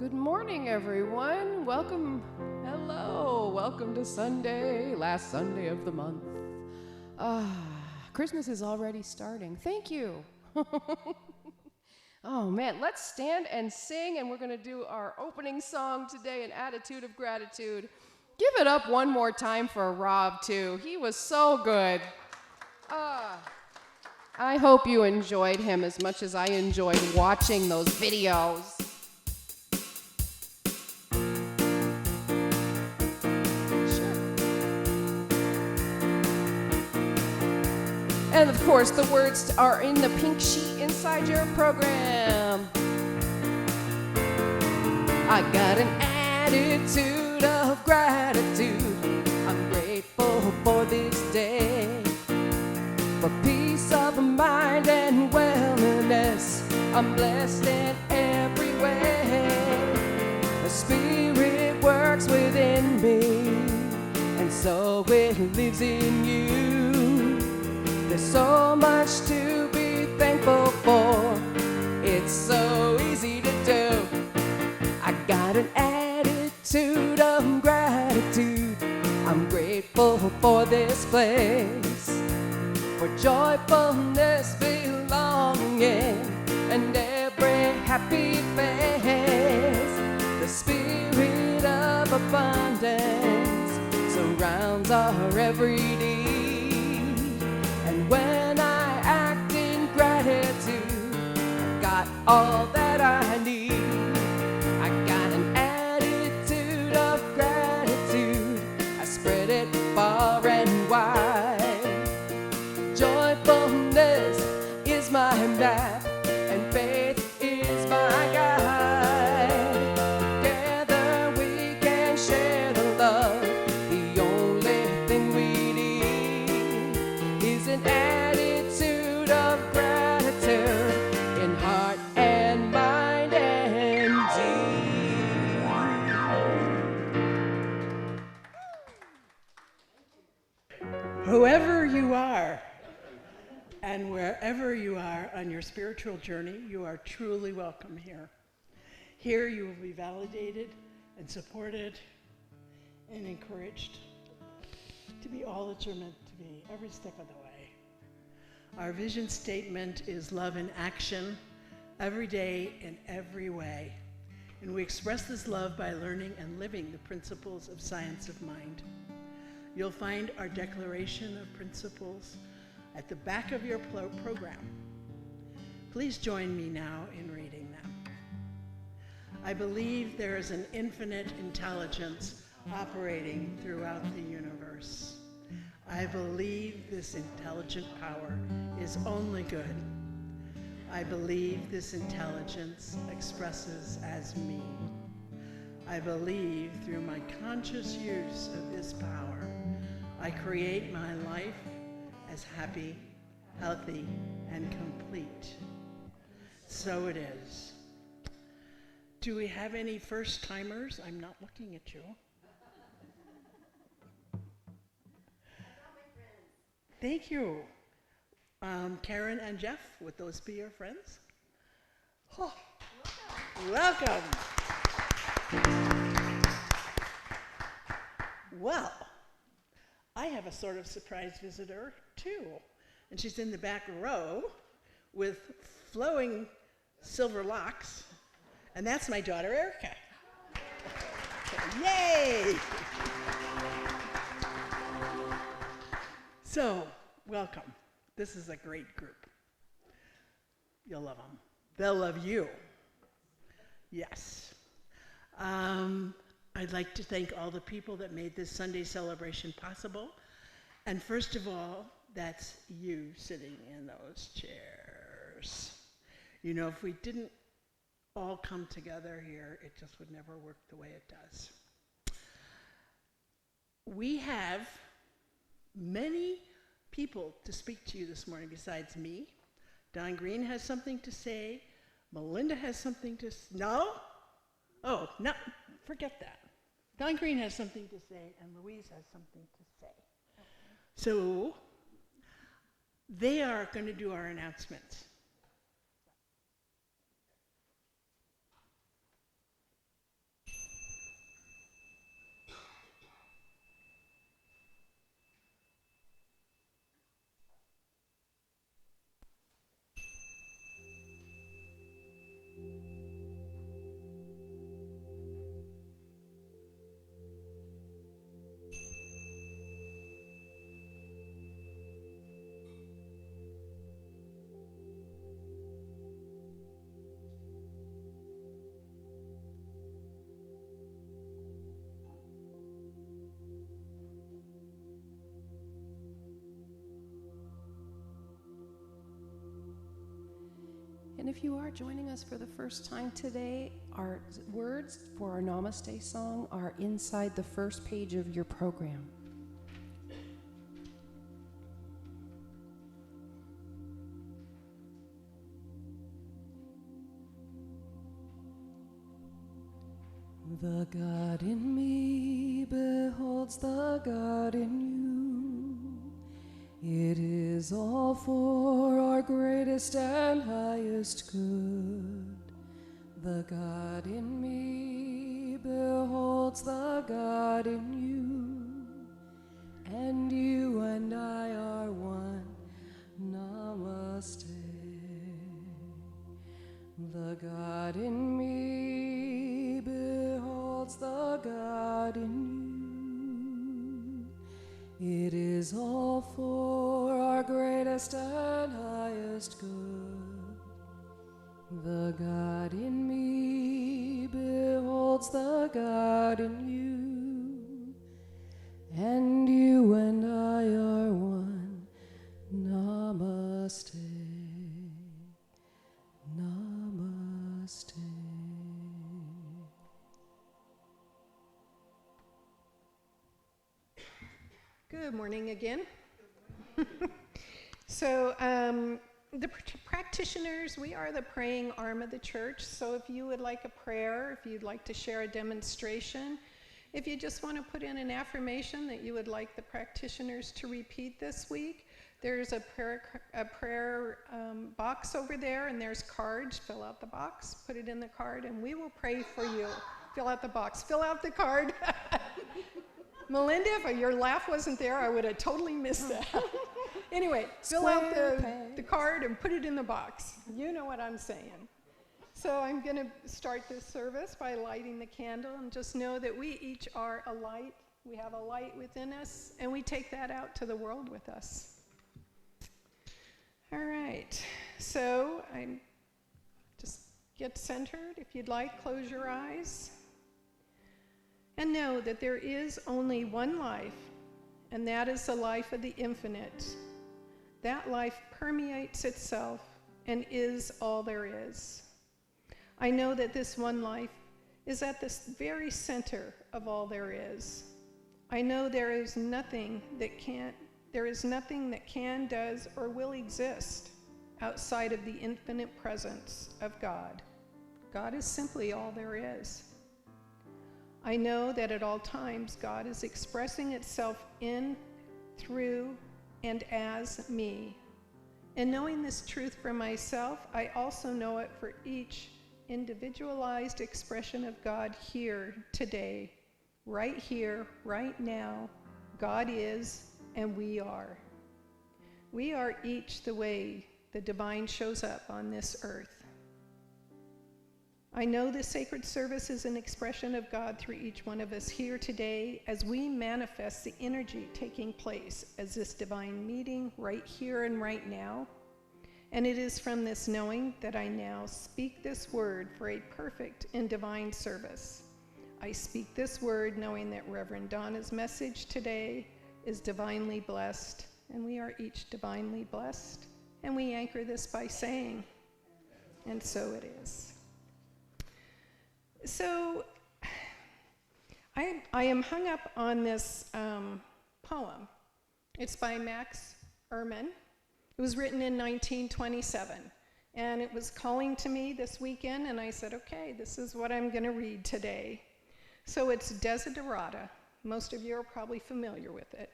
Good morning, everyone. Welcome. Hello. Welcome to Sunday, last Sunday of the month. Christmas is already starting. Thank you. Oh, man. Let's stand and sing, and we're going to do our opening song today, An Attitude of Gratitude. Give it up one more time for Rob, too. He was so good. I hope you enjoyed him as much as I enjoyed watching those videos. And of course, the words are in the pink sheet inside your program. I got an attitude of gratitude. I'm grateful for this day, for peace of mind and wellness. I'm blessed in every way. The Spirit works within me, and so it lives in you. There's so much to be thankful for. It's so easy to do. I got an attitude of gratitude. I'm grateful for this place, for joyfulness belonging and every happy face. The spirit of abundance surrounds our every need. And when I act in gratitude, I got all that I need. I got an attitude of gratitude. I spread it far and wide. Joyfulness is my map, and faith is my guide. Together we can share the love. The only thing we need is an attitude of gratitude in heart and mind and deed. Whoever you are, and wherever you are on your spiritual journey, you are truly welcome here. Here you will be validated and supported and encouraged to be all that you're meant to be every step of the way. Our vision statement is love in action, every day in every way. And we express this love by learning and living the principles of science of mind. You'll find our declaration of principles at the back of your program. Please join me now in reading them. I believe there is an infinite intelligence operating throughout the universe. I believe this intelligent power is only good. I believe this intelligence expresses as me. I believe through my conscious use of this power, I create my life as happy, healthy, and complete. So it is. Do we have any first-timers? I'm not looking at you. Thank you. Karen and Jeff, would those be your friends? Oh, welcome. Well, I have a sort of surprise visitor, too. And she's in the back row with flowing silver locks. And that's my daughter, Erica. Yay! So, welcome. This is a great group. You'll love them. They'll love you. Yes. I'd like to thank all the people that made this Sunday celebration possible. And first of all, that's you sitting in those chairs. You know, if we didn't all come together here, it just would never work the way it does. We have many people to speak to you this morning besides me. Don Green has something to say. Melinda has something to say. No? Oh, no, forget that. Don Green has something to say, and Louise has something to say. So they are going to do our announcements. And if you are joining us for the first time today, our words for our Namaste song are inside the first page of your program. The God in me beholds the God in you. It is all for our greatest and highest good. The God in me beholds the God in you. And you and I are one. Namaste. The God in me beholds the God in you. It is all for our greatest and highest good. The God in me beholds the God in you. And you and I are one. Namaste. Namaste. Good morning again. So the practitioners, we are the praying arm of the church. So if you would like a prayer, if you'd like to share a demonstration, if you just want to put in an affirmation that you would like the practitioners to repeat this week, there's a prayer box over there, and there's cards. Fill out the box, put it in the card, and we will pray for you. Fill out the box, fill out the card. Melinda, if your laugh wasn't there, I would have totally missed that. Anyway, fill out the card and put it in the box. You know what I'm saying. So I'm going to start this service by lighting the candle, and just know that we each are a light. We have a light within us, and we take that out to the world with us. All right, so I'm just get centered. If you'd like, close your eyes. And know that there is only one life, and that is the life of the infinite. That life permeates itself and is all there is. I know that this one life is at the very center of all there is. I know there is nothing that can, does, or will exist outside of the infinite presence of God. God is simply all there is. I know that at all times God is expressing itself in, through, and as me. And knowing this truth for myself, I also know it for each individualized expression of God here today, right here, right now. God is, and we are. We are each the way the divine shows up on this earth. I know the sacred service is an expression of God through each one of us here today as we manifest the energy taking place as this divine meeting right here and right now. And it is from this knowing that I now speak this word for a perfect and divine service. I speak this word knowing that Reverend Donna's message today is divinely blessed, and we are each divinely blessed. And we anchor this by saying, and so it is. So I am hung up on this poem. It's by Max Ehrman. It was written in 1927, and it was calling to me this weekend, and I said, okay, this is what I'm going to read today. So it's Desiderata. Most of you are probably familiar with it.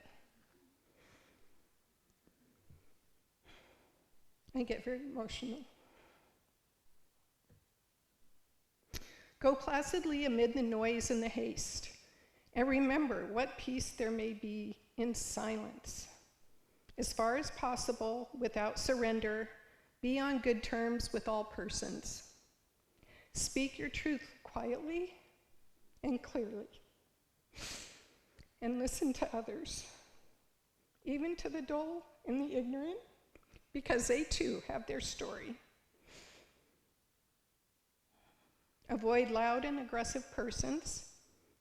I get very emotional. Go placidly amid the noise and the haste, and remember what peace there may be in silence. As far as possible, without surrender, be on good terms with all persons. Speak your truth quietly and clearly, and listen to others, even to the dull and the ignorant, because they too have their story. Avoid loud and aggressive persons.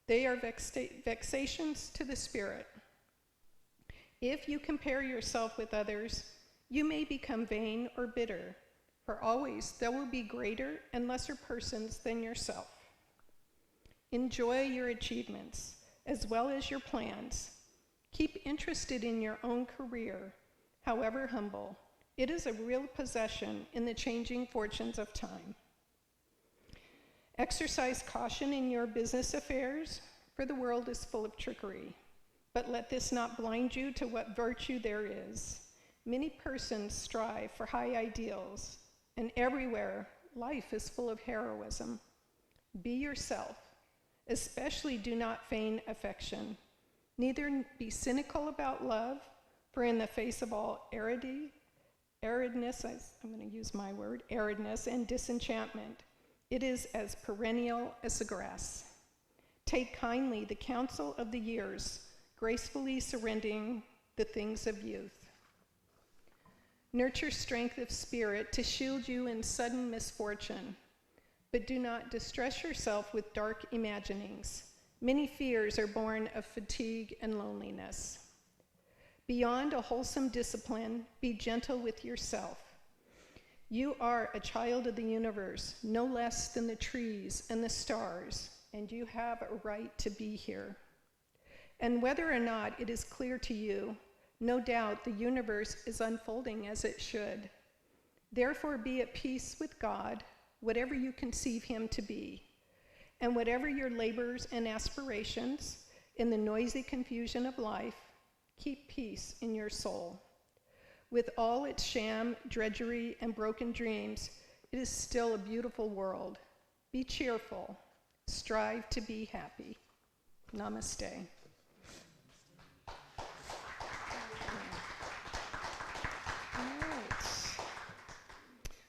They are vexations to the spirit. If you compare yourself with others, you may become vain or bitter. For always there will be greater and lesser persons than yourself. Enjoy your achievements as well as your plans. Keep interested in your own career, however humble. It is a real possession in the changing fortunes of time. Exercise caution in your business affairs, for the world is full of trickery. But let this not blind you to what virtue there is. Many persons strive for high ideals, and everywhere life is full of heroism. Be yourself. Especially do not feign affection. Neither be cynical about love, for in the face of all aridness, I'm going to use my word, aridness and disenchantment, it is as perennial as the grass. Take kindly the counsel of the years, gracefully surrendering the things of youth. Nurture strength of spirit to shield you in sudden misfortune, but do not distress yourself with dark imaginings. Many fears are born of fatigue and loneliness. Beyond a wholesome discipline, be gentle with yourself. You are a child of the universe, no less than the trees and the stars, and you have a right to be here. And whether or not it is clear to you, no doubt the universe is unfolding as it should. Therefore, be at peace with God, whatever you conceive him to be, and whatever your labors and aspirations in the noisy confusion of life, keep peace in your soul. With all its sham, drudgery, and broken dreams, it is still a beautiful world. Be cheerful. Strive to be happy. Namaste.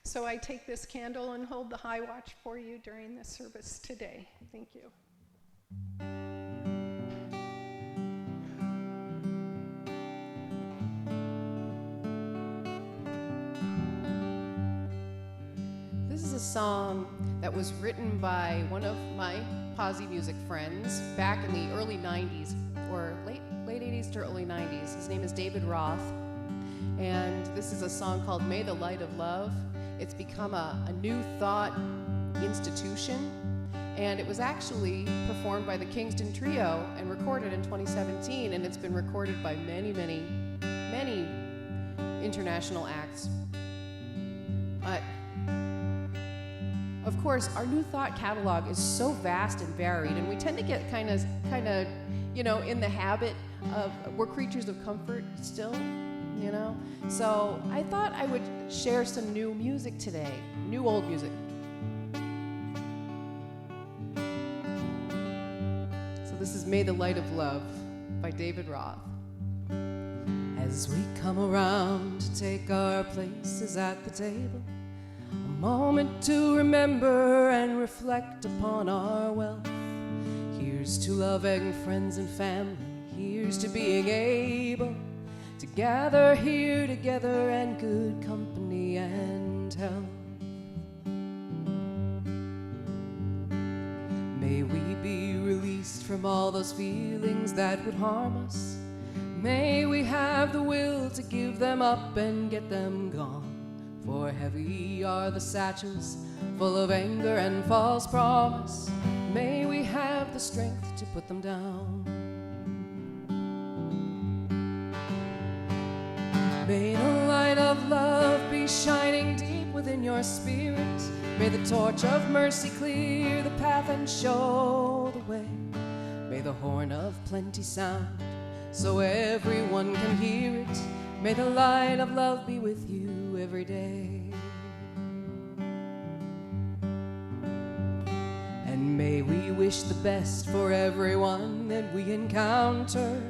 So I take this candle and hold the high watch for you during the service today. Thank you. This is a song that was written by one of my posse music friends back in the early 90s, or late 80s to early 90s. His name is David Roth, and this is a song called May the Light of Love. It's become a new thought institution, and it was actually performed by the Kingston Trio and recorded in 2017, and it's been recorded by many, many, many international acts. But of course, our New Thought catalog is so vast and varied, and we tend to get kind of, in the habit of, we're creatures of comfort still. So I thought I would share some new music today, new old music. So this is May the Light of Love by David Roth. As we come around to take our places at the table, a moment to remember and reflect upon our wealth. Here's to loving friends and family, here's to being able to gather here together and good company and health. May we be released from all those feelings that would harm us. May we have the will to give them up and get them gone. For heavy are the satchels full of anger and false promise. May we have the strength to put them down. May the light of love be shining deep within your spirit. May the torch of mercy clear the path and show the way. May the horn of plenty sound so everyone can hear it. May the light of love be with you every day. And may we wish the best for everyone that we encounter.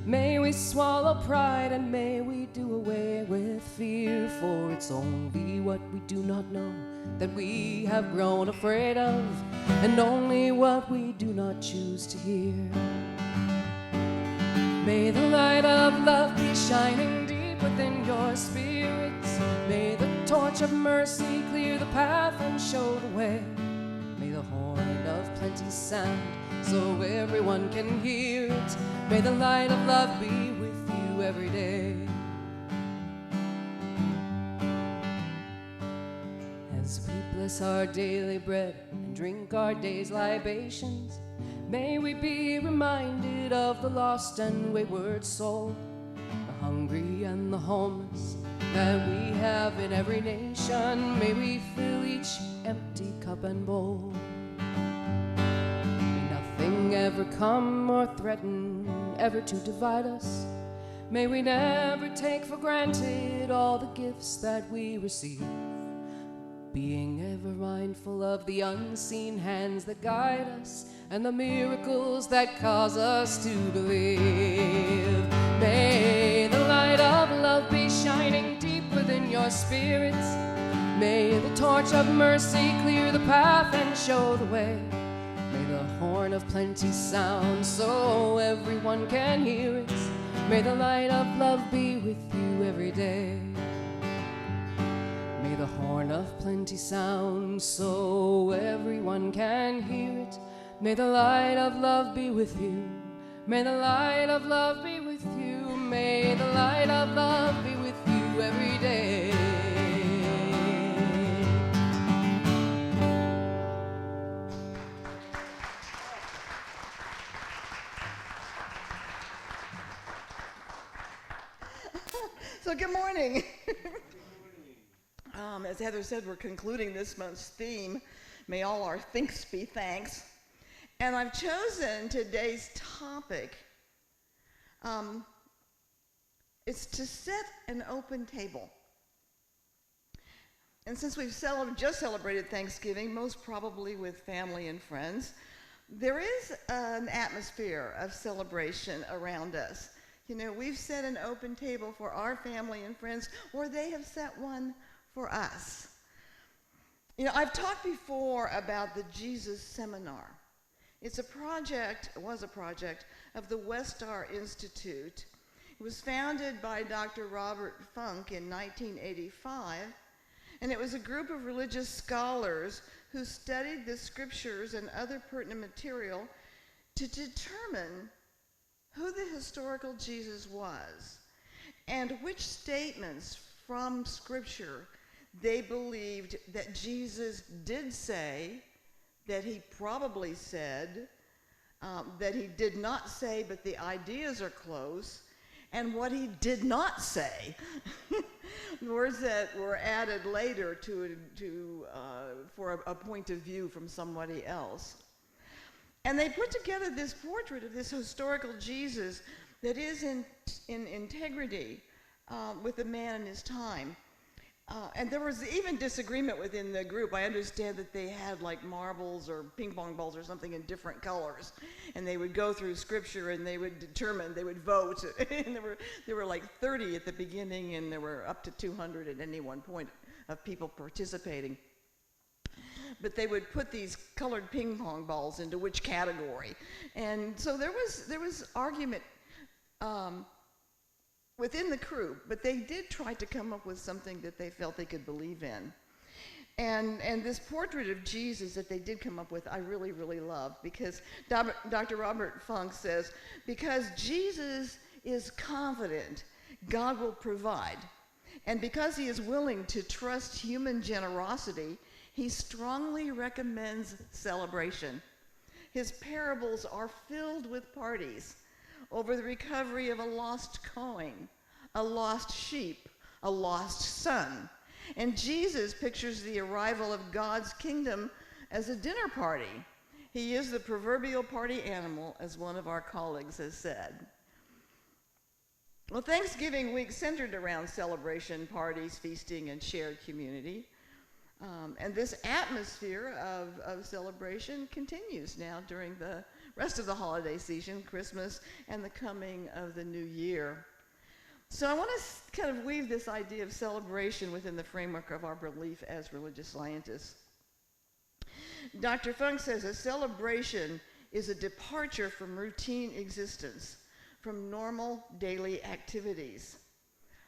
May we swallow pride and may we do away with fear, for it's only what we do not know that we have grown afraid of, and only what we do not choose to hear. May the light of love be shining deep within your spirits. May the torch of mercy clear the path and show the way. May the horn of plenty sound so everyone can hear it. May the light of love be with you every day. us our daily bread and drink our day's libations. May we be reminded of the lost and wayward soul, the hungry and the homeless that we have in every nation. May we fill each empty cup and bowl. May nothing ever come or threaten ever to divide us. May we never take for granted all the gifts that we receive, being ever mindful of the unseen hands that guide us and the miracles that cause us to believe. May the light of love be shining deep within your spirits. May the torch of mercy clear the path and show the way. May the horn of plenty sound so everyone can hear it. May the light of love be with you every day. May the horn of plenty sound so everyone can hear it. May the light of love be with you. May the light of love be with you. May the light of love be with you every day. So good morning. As Heather said, we're concluding this month's theme, May All Our Thinks Be Thanks. And I've chosen today's topic. It's to set an open table. And since we've just celebrated Thanksgiving, most probably with family and friends, there is an atmosphere of celebration around us. You know, we've set an open table for our family and friends, or they have set one for us. You know, I've talked before about the Jesus Seminar. It was a project of the Westar Institute. It was founded by Dr. Robert Funk in 1985, and it was a group of religious scholars who studied the scriptures and other pertinent material to determine who the historical Jesus was and which statements from Scripture they believed that Jesus did say, that he probably said, that he did not say, but the ideas are close, and what he did not say. Words that were added later for a point of view from somebody else. And they put together this portrait of this historical Jesus that is in integrity with the man in his time. And there was even disagreement within the group. I understand that they had like marbles or ping pong balls or something in different colors. And they would go through scripture and they would vote. And there were like 30 at the beginning, and there were up to 200 at any one point of people participating. But they would put these colored ping pong balls into which category. And so there was argument within the crew, but they did try to come up with something that they felt they could believe in. And this portrait of Jesus that they did come up with, I really, really love, because Dr. Robert Funk says, because Jesus is confident God will provide, and because he is willing to trust human generosity, he strongly recommends celebration. His parables are filled with parties over the recovery of a lost coin, a lost sheep, a lost son. And Jesus pictures the arrival of God's kingdom as a dinner party. He is the proverbial party animal, as one of our colleagues has said. Well, Thanksgiving week centered around celebration, parties, feasting, and shared community. And this atmosphere of celebration continues now during the rest of the holiday season, Christmas, and the coming of the new year. So I want to kind of weave this idea of celebration within the framework of our belief as religious scientists. Dr. Funk says a celebration is a departure from routine existence, from normal daily activities.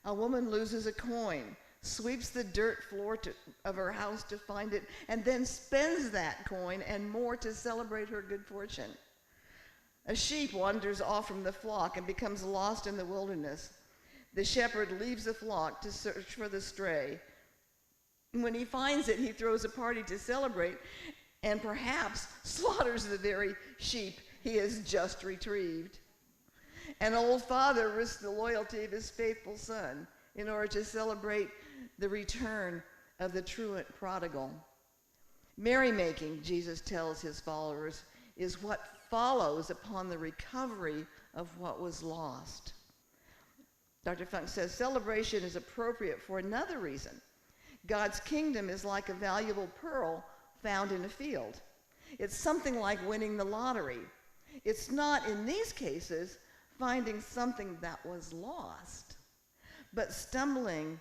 A woman loses a coin, sweeps the dirt floor of her house to find it, and then spends that coin and more to celebrate her good fortune. A sheep wanders off from the flock and becomes lost in the wilderness. The shepherd leaves the flock to search for the stray. When he finds it, he throws a party to celebrate and perhaps slaughters the very sheep he has just retrieved. An old father risks the loyalty of his faithful son in order to celebrate the return of the truant prodigal. Merrymaking, Jesus tells his followers, is what follows upon the recovery of what was lost. Dr. Funk says celebration is appropriate for another reason. God's kingdom is like a valuable pearl found in a field. It's something like winning the lottery. It's not, in these cases, finding something that was lost, but stumbling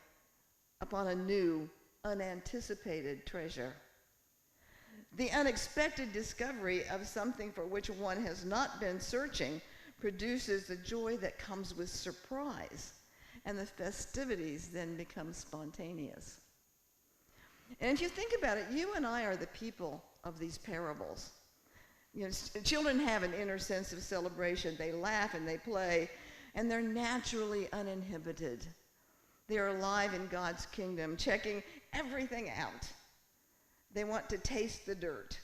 upon a new, unanticipated treasure. The unexpected discovery of something for which one has not been searching produces the joy that comes with surprise, and the festivities then become spontaneous. And if you think about it, you and I are the people of these parables. You know, children have an inner sense of celebration. They laugh and they play, and they're naturally uninhibited. They are alive in God's kingdom, checking everything out. They want to taste the dirt.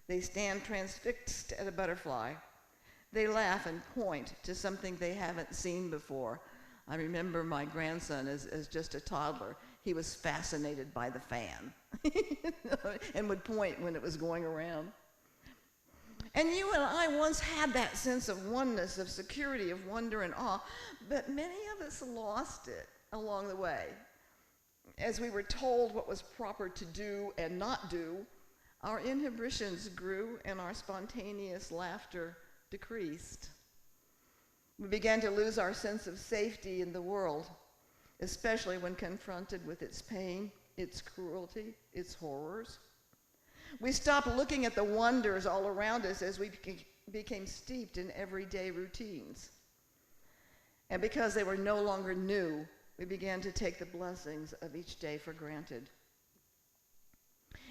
They stand transfixed at a butterfly. They laugh and point to something they haven't seen before. I remember my grandson as just a toddler. He was fascinated by the fan and would point when it was going around. And you and I once had that sense of oneness, of security, of wonder and awe, but many of us lost it along the way. As we were told what was proper to do and not do, our inhibitions grew and our spontaneous laughter decreased. We began to lose our sense of safety in the world, especially when confronted with its pain, its cruelty, its horrors. We stopped looking at the wonders all around us as we became steeped in everyday routines. And because they were no longer new, we began to take the blessings of each day for granted.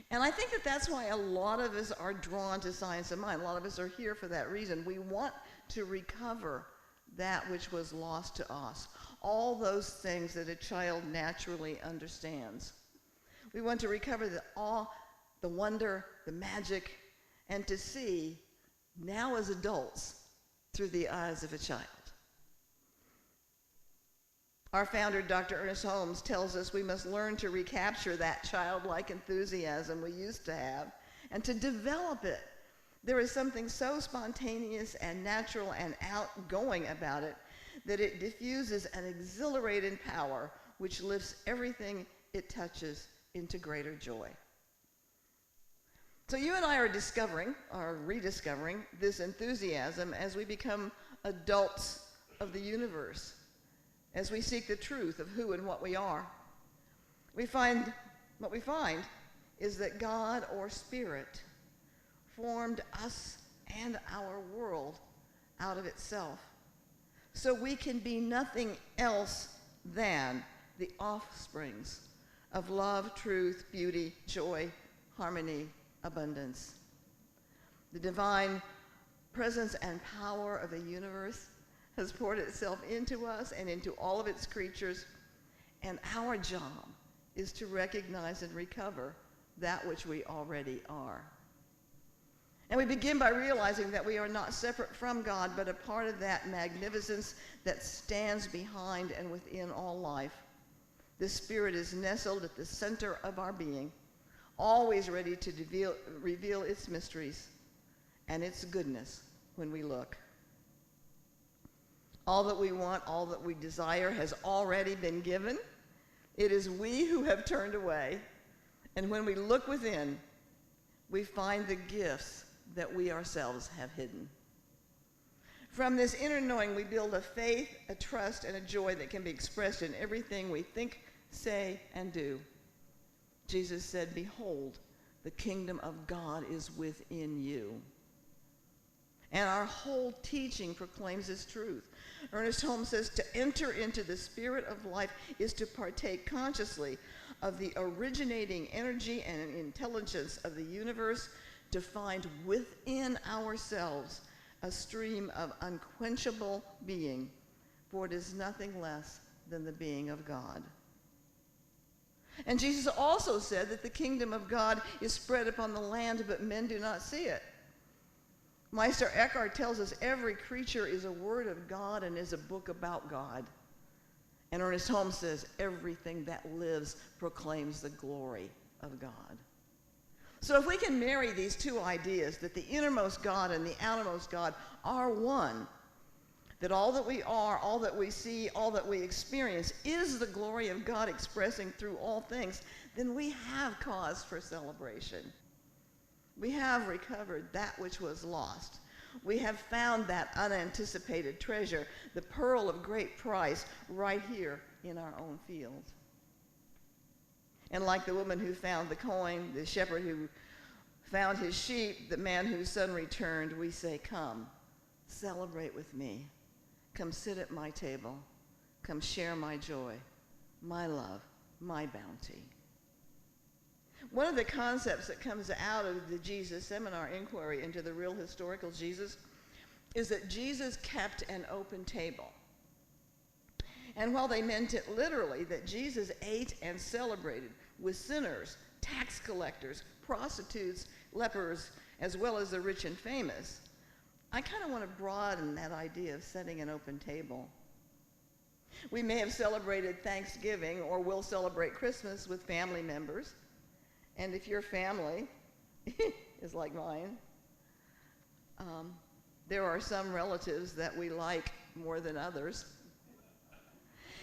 And I think that that's why a lot of us are drawn to science of mind. A lot of us are here for that reason. We want to recover that which was lost to us. All those things that a child naturally understands. We want to recover the awe, the wonder, the magic, and to see, now as adults, through the eyes of a child. Our founder, Dr. Ernest Holmes, tells us we must learn to recapture that childlike enthusiasm we used to have and to develop it. There is something so spontaneous and natural and outgoing about it that it diffuses an exhilarating power which lifts everything it touches into greater joy. So you and I are discovering, or rediscovering, this enthusiasm as we become adults of the universe, as we seek the truth of who and what we are. What we find is that God, or Spirit, formed us and our world out of itself, so we can be nothing else than the offsprings of love, truth, beauty, joy, harmony, abundance. The divine presence and power of the universe has poured itself into us and into all of its creatures, and our job is to recognize and recover that which we already are. And we begin by realizing that we are not separate from God, but a part of that magnificence that stands behind and within all life. The Spirit is nestled at the center of our being, always ready to reveal its mysteries and its goodness when we look. All that we want, all that we desire has already been given. It is we who have turned away. And when we look within, we find the gifts that we ourselves have hidden. From this inner knowing, we build a faith, a trust, and a joy that can be expressed in everything we think, say, and do. Jesus said, "Behold, the kingdom of God is within you." And our whole teaching proclaims this truth. Ernest Holmes says, to enter into the spirit of life is to partake consciously of the originating energy and intelligence of the universe, to find within ourselves a stream of unquenchable being, for it is nothing less than the being of God. And Jesus also said that the kingdom of God is spread upon the land, but men do not see it. Meistereckhart tells us every creature is a word of God and is a book about God. And Ernest Holmes says everything that lives proclaims the glory of God. So if we can marry these two ideas, that the innermost God and the outermost God are one, that all that we are, all that we see, all that we experience is the glory of God expressing through all things, then we have cause for celebration. We have recovered that which was lost. We have found that unanticipated treasure, the pearl of great price, right here in our own field. And like the woman who found the coin, the shepherd who found his sheep, the man whose son returned, we say, come, celebrate with me. Come sit at my table. Come share my joy, my love, my bounty. One of the concepts that comes out of the Jesus Seminar inquiry into the real historical Jesus is that Jesus kept an open table. And while they meant it literally, that Jesus ate and celebrated with sinners, tax collectors, prostitutes, lepers, as well as the rich and famous, I kind of want to broaden that idea of setting an open table. We may have celebrated Thanksgiving or will celebrate Christmas with family members. And if your family is like mine, there are some relatives that we like more than others.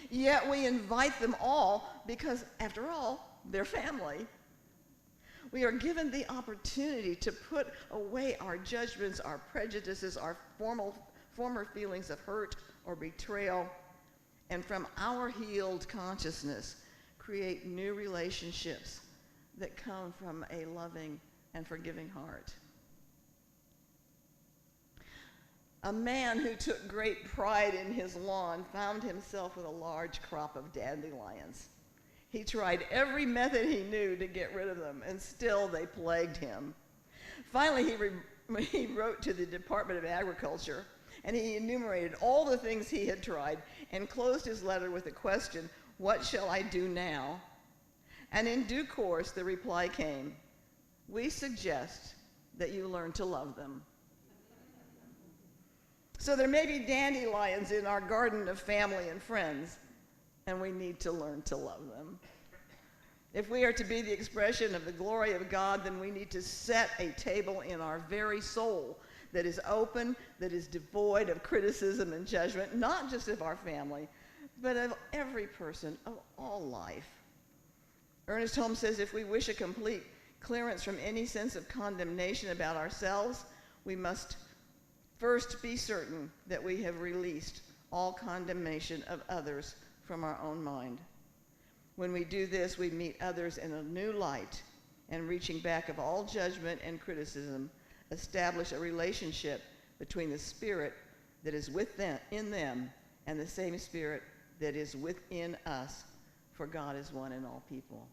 Yet we invite them all because, after all, they're family. We are given the opportunity to put away our judgments, our prejudices, our former feelings of hurt or betrayal, and from our healed consciousness, create new relationships that come from a loving and forgiving heart. A man who took great pride in his lawn found himself with a large crop of dandelions. He tried every method he knew to get rid of them, and still they plagued him. Finally, he wrote to the Department of Agriculture, and he enumerated all the things he had tried and closed his letter with the question, "What shall I do now?" And in due course, the reply came, "We suggest that you learn to love them." So there may be dandelions in our garden of family and friends, and we need to learn to love them. If we are to be the expression of the glory of God, then we need to set a table in our very soul that is open, that is devoid of criticism and judgment, not just of our family, but of every person, of all life. Ernest Holmes says if we wish a complete clearance from any sense of condemnation about ourselves, we must first be certain that we have released all condemnation of others from our own mind. When we do this, we meet others in a new light, and reaching back of all judgment and criticism, establish a relationship between the spirit that is in them and the same spirit that is within us, for God is one in all people.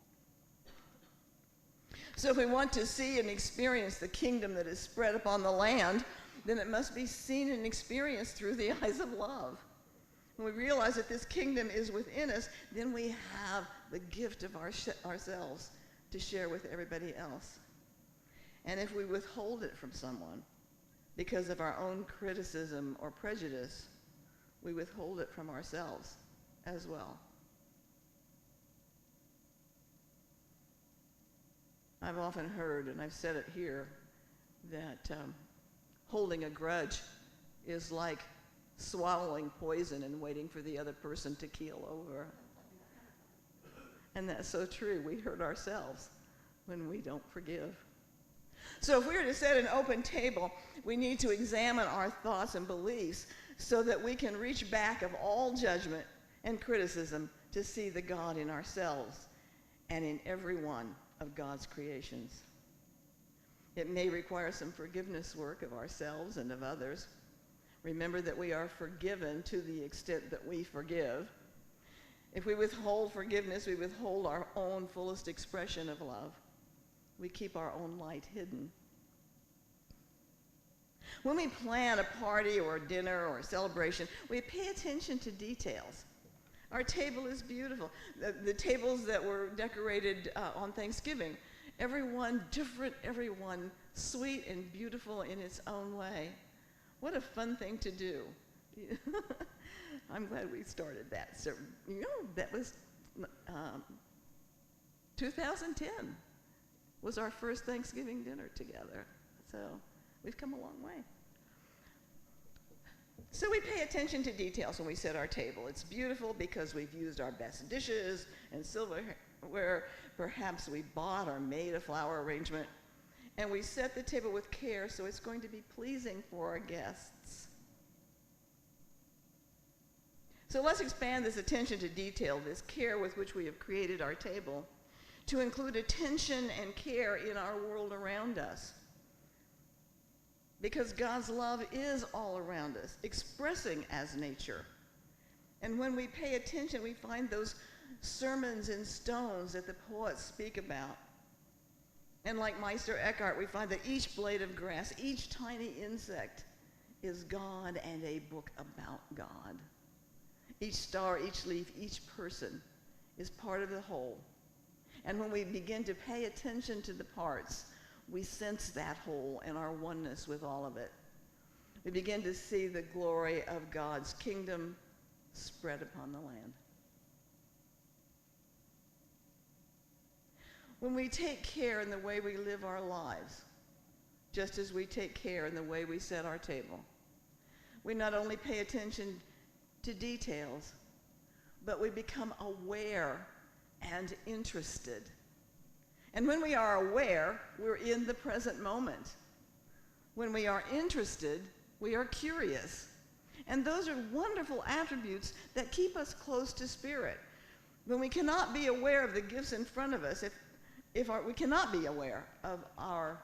So if we want to see and experience the kingdom that is spread upon the land, then it must be seen and experienced through the eyes of love. When we realize that this kingdom is within us, then we have the gift of ourselves to share with everybody else. And if we withhold it from someone because of our own criticism or prejudice, we withhold it from ourselves as well. I've often heard, and I've said it here, that holding a grudge is like swallowing poison and waiting for the other person to keel over. And that's so true. We hurt ourselves when we don't forgive. So if we are to set an open table, we need to examine our thoughts and beliefs so that we can reach back of all judgment and criticism to see the God in ourselves and in every one of God's creations. It may require some forgiveness work of ourselves and of others. Remember that we are forgiven to the extent that we forgive. If we withhold forgiveness, we withhold our own fullest expression of love. We keep our own light hidden. When we plan a party or a dinner or a celebration, we pay attention to details. Our table is beautiful. The tables that were decorated on Thanksgiving, everyone different, everyone sweet and beautiful in its own way. What a fun thing to do. I'm glad we started that. So, that was 2010 was our first Thanksgiving dinner together. So we've come a long way. So we pay attention to details when we set our table. It's beautiful because we've used our best dishes and silverware. Perhaps we bought or made a flower arrangement. And we set the table with care so it's going to be pleasing for our guests. So let's expand this attention to detail, this care with which we have created our table, to include attention and care in our world around us. Because God's love is all around us, expressing as nature. And when we pay attention, we find those sermons in stones that the poets speak about. And like Meistereckhart, we find that each blade of grass, each tiny insect is God and a book about God. Each star, each leaf, each person is part of the whole. And when we begin to pay attention to the parts, we sense that whole and our oneness with all of it. We begin to see the glory of God's kingdom spread upon the land. When we take care in the way we live our lives, just as we take care in the way we set our table, we not only pay attention to details, but we become aware and interested. And when we are aware, we're in the present moment. When we are interested, we are curious. And those are wonderful attributes that keep us close to Spirit. When we cannot be aware of the gifts in front of us, we cannot be aware of our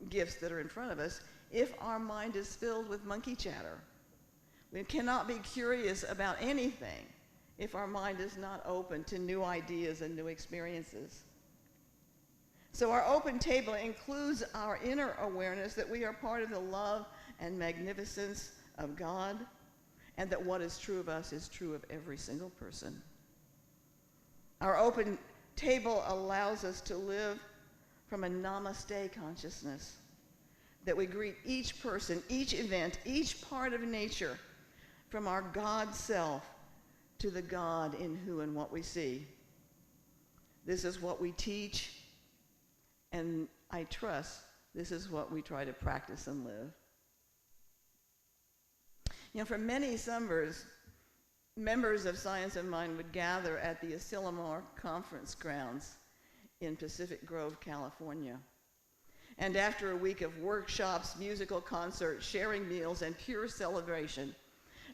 gifts that are in front of us if our mind is filled with monkey chatter. We cannot be curious about anything if our mind is not open to new ideas and new experiences. So our open table includes our inner awareness that we are part of the love and magnificence of God, and that what is true of us is true of every single person. Our open table allows us to live from a namaste consciousness, that we greet each person, each event, each part of nature from our God self to the God in who and what we see. This is what we teach, and I trust this is what we try to practice and live. For many summers, members of Science of Mind would gather at the Asilomar Conference Grounds in Pacific Grove, California. And after a week of workshops, musical concerts, sharing meals, and pure celebration,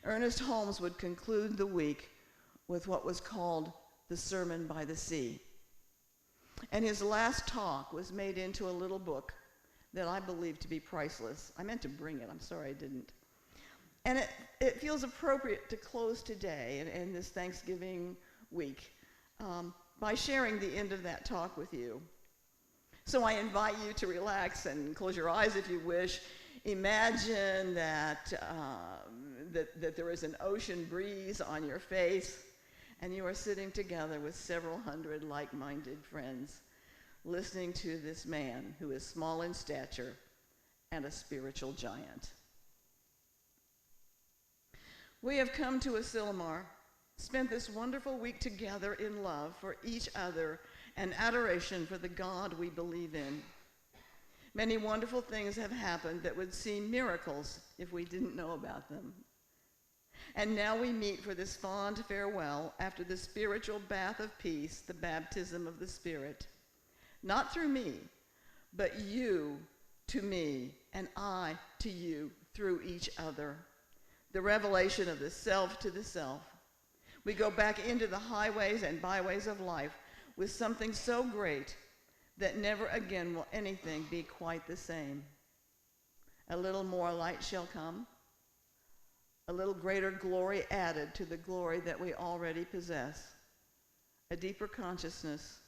Ernestholmes would conclude the week with what was called the Sermon by the Sea. And his last talk was made into a little book that I believe to be priceless. I meant to bring it. I'm sorry I didn't. And it feels appropriate to close today and this Thanksgiving week by sharing the end of that talk with you. So I invite you to relax and close your eyes if you wish. Imagine that there is an ocean breeze on your face, and you are sitting together with several hundred like-minded friends, listening to this man who is small in stature and a spiritual giant. We have come to Asilomar, spent this wonderful week together in love for each other and adoration for the God we believe in. Many wonderful things have happened that would seem miracles if we didn't know about them. And now we meet for this fond farewell after the spiritual bath of peace, the baptism of the Spirit. Not through me, but you to me, and I to you through each other. The revelation of the self to the self. We go back into the highways and byways of life with something so great that never again will anything be quite the same. A little more light shall come, a little greater glory added to the glory that we already possess, a deeper consciousness,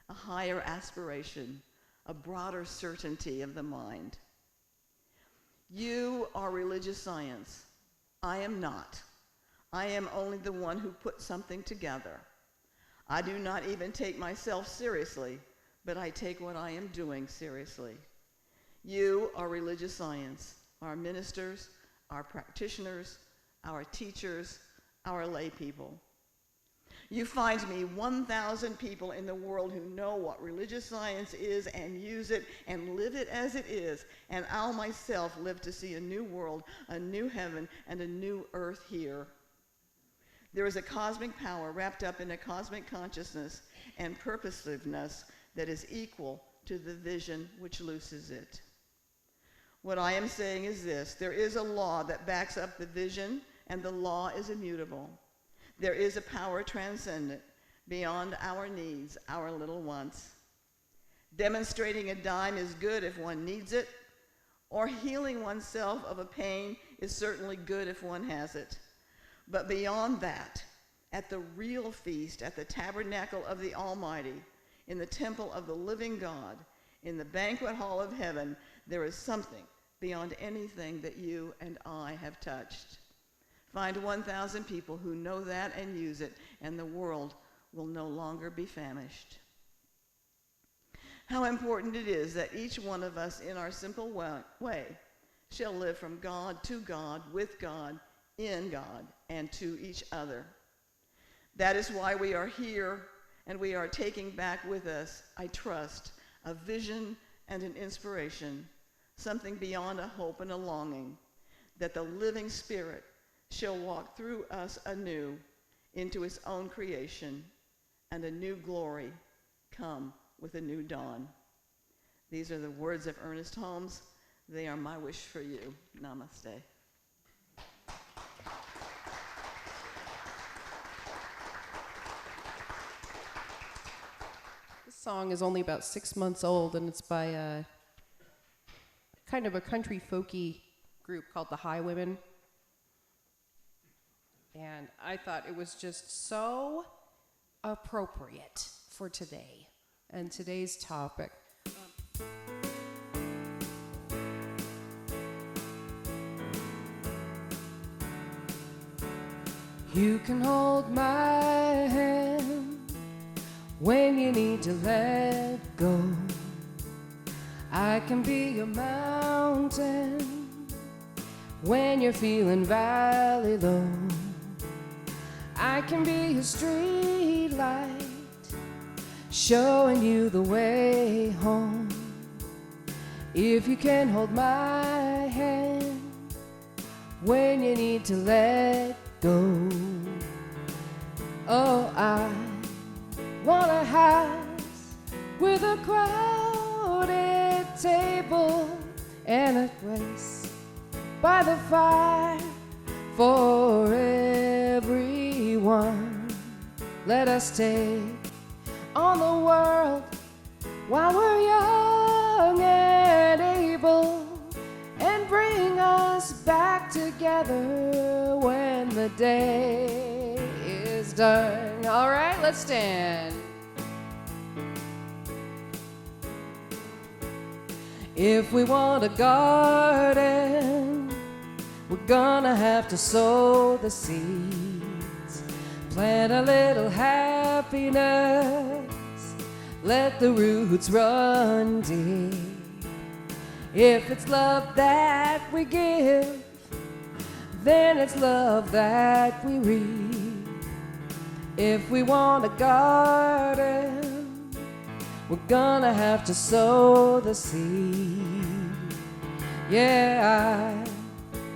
a higher aspiration, a broader certainty of the mind. You are religious science. I am not. I am only the one who put something together. I do not even take myself seriously, but I take what I am doing seriously. You are religious science, our ministers, our practitioners, our teachers, our lay people. You find me 1,000 people in the world who know what religious science is and use it and live it as it is, and I'll myself live to see a new world, a new heaven, and a new earth here. There is a cosmic power wrapped up in a cosmic consciousness and purposiveness that is equal to the vision which looses it. What I am saying is this: there is a law that backs up the vision, and the law is immutable. There is a power transcendent, beyond our needs, our little wants. Demonstrating a dime is good if one needs it, or healing oneself of a pain is certainly good if one has it. But beyond that, at the real feast, at the tabernacle of the Almighty, in the temple of the living God, in the banquet hall of heaven, there is something beyond anything that you and I have touched. Find 1,000 people who know that and use it, and the world will no longer be famished. How important it is that each one of us in our simple way shall live from God, with God, in God, and to each other. That is why we are here, and we are taking back with us, I trust, a vision and an inspiration, something beyond a hope and a longing, that the living Spirit shall walk through us anew into his own creation, and a new glory come with a new dawn. These are the words of Ernest Holmes. They are my wish for you. Namaste. This song is only about 6 months old, and it's by a kind of a country folky group called the Highwomen. And I thought it was just so appropriate for today and today's topic. You can hold my hand when you need to let go. I can be a mountain when you're feeling valley low. I can be a street light showing you the way home. If you can hold my hand when you need to let go. Oh, I want a house with a crowded table and a place by the fire for everyone. Let us take on the world while we're young and able, and bring us back together when the day is done. All right, let's stand. If we want a garden, we're gonna have to sow the seeds, plant a little happiness, let the roots run deep. If it's love that we give, then it's love that we reap. If we want a garden, we're gonna have to sow the seed. Yeah, I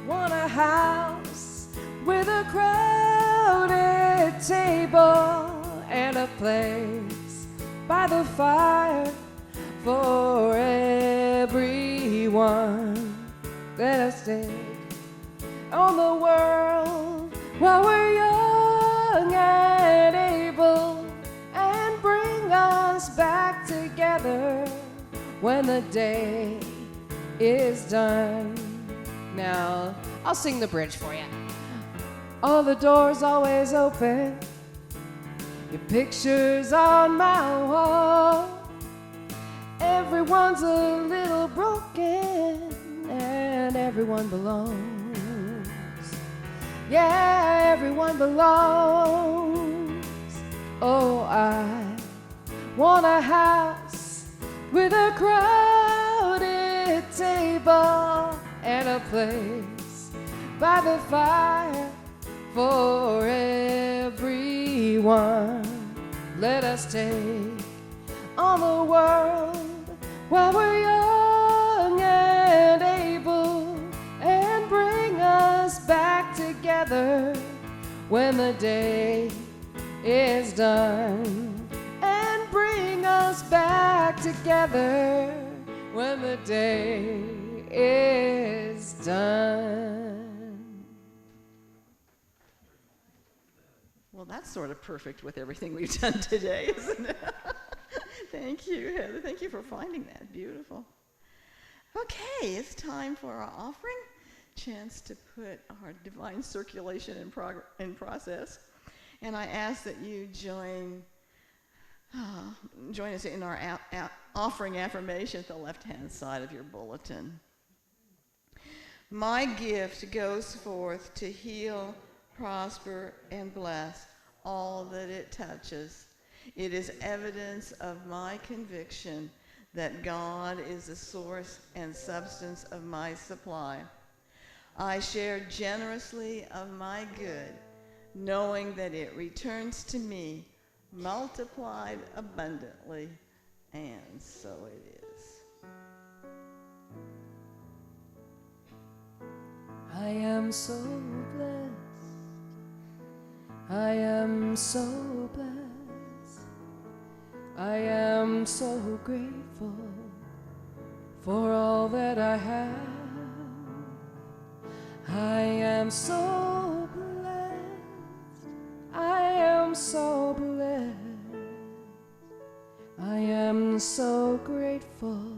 want a house with a crowded table and a place by the fire for everyone. Let us take on the world while we're young and able, and bring us back together when the day is done. Now, I'll sing the bridge for you. All the doors always open, your picture's on my wall. Everyone's a little broken and everyone belongs. Yeah, everyone belongs. Oh, I want a house with a crowded table and a place by the fire for everyone. Let us take on the world while we're young and able, and bring us back together when the day is done. And bring us back together when the day is done. Well, that's sort of perfect with everything we've done today, isn't it? Thank you, Heather. Thank you for finding that. Beautiful. Okay, it's time for our offering. Chance to put our divine circulation in process. And I ask that you join us in our offering affirmation at the left-hand side of your bulletin. My gift goes forth to heal, prosper, and bless all that it touches. It is evidence of my conviction that God is the source and substance of my supply. I share generously of my good, knowing that it returns to me multiplied abundantly, and so it is. I am so blessed. I am so blessed. I am so grateful for all that I have. I am so blessed. I am so blessed. I am so grateful.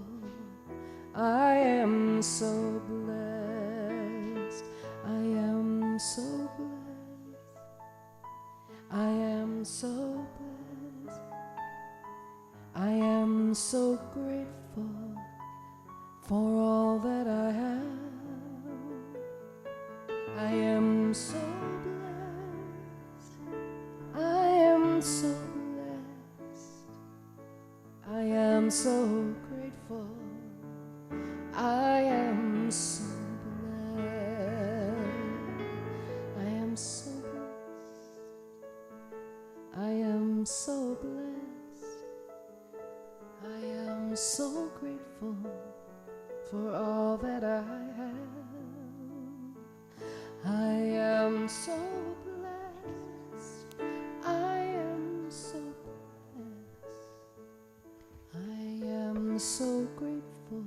I am so blessed. I am so blessed. I am so blessed. I am so grateful for all that I have. I am so blessed. I am so blessed. I am so grateful. I am so blessed. I am so blessed. I am so blessed. I am so grateful for all that I have. I am so blessed. I am so blessed. I am so grateful.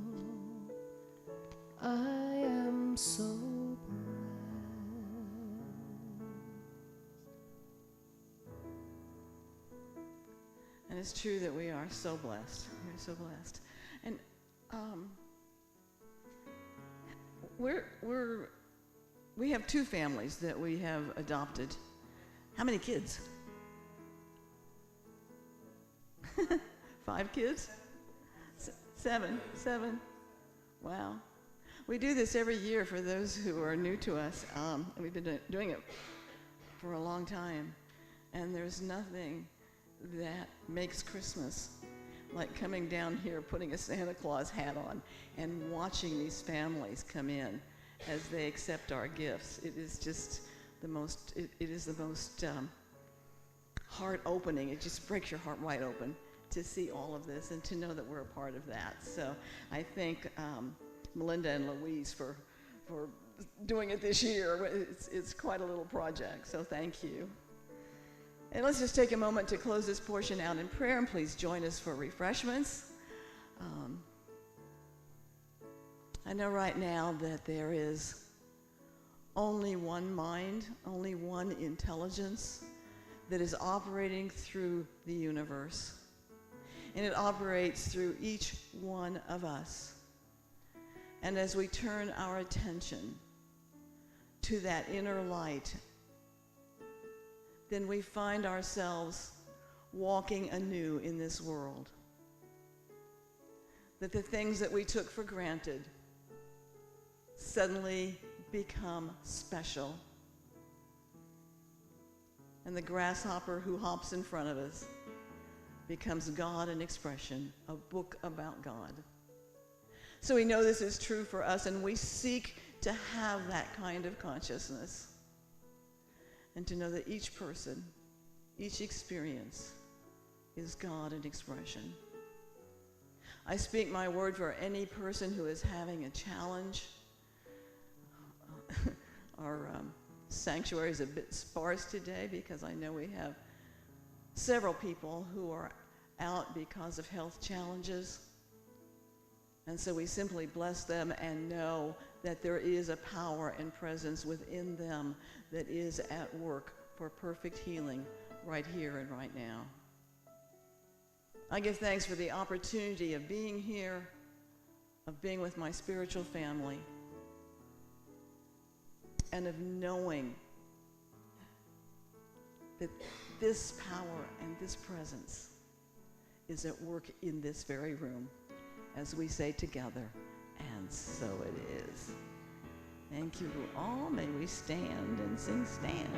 I am so blessed. And it's true that we are so blessed. We're so blessed. And we have two families that we have adopted. How many kids? 5 kids? Seven. Wow. We do this every year for those who are new to us. And we've been doing it for a long time. And there's nothing that makes Christmas like coming down here, putting a Santa Claus hat on, and watching these families come in as they accept our gifts. It is just the most, it is the most heart opening. It just breaks your heart wide open to see all of this and to know that we're a part of that. So I thank Melinda and Louise for doing it this year. It's quite a little project, so thank you. And let's just take a moment to close this portion out in prayer, and please join us for refreshments. I know right now that there is only one mind, only one intelligence that is operating through the universe. And it operates through each one of us. And as we turn our attention to that inner light, then we find ourselves walking anew in this world. That the things that we took for granted suddenly become special. and the grasshopper who hops in front of us becomes God in expression, a book about God. So we know this is true for us, and we seek to have that kind of consciousness and to know that each person, each experience is God in expression. I speak my word for any person who is having a challenge. Our sanctuary is a bit sparse today because I know we have several people who are out because of health challenges. And so we simply bless them and know that there is a power and presence within them that is at work for perfect healing right here and right now. I give thanks for the opportunity of being here, of being with my spiritual family, and of knowing that this power and this presence is at work in this very room, as we say together, and so it is. Thank you all. May we stand and sing Stand.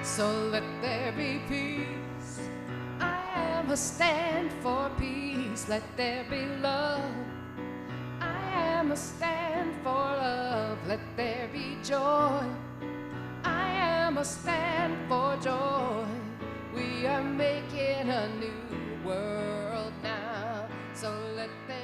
So let there be peace. I am a stand for peace. Let there be love. I am a stand for love. Let there be joy. I am a stand for joy. We are making a new world now. So let there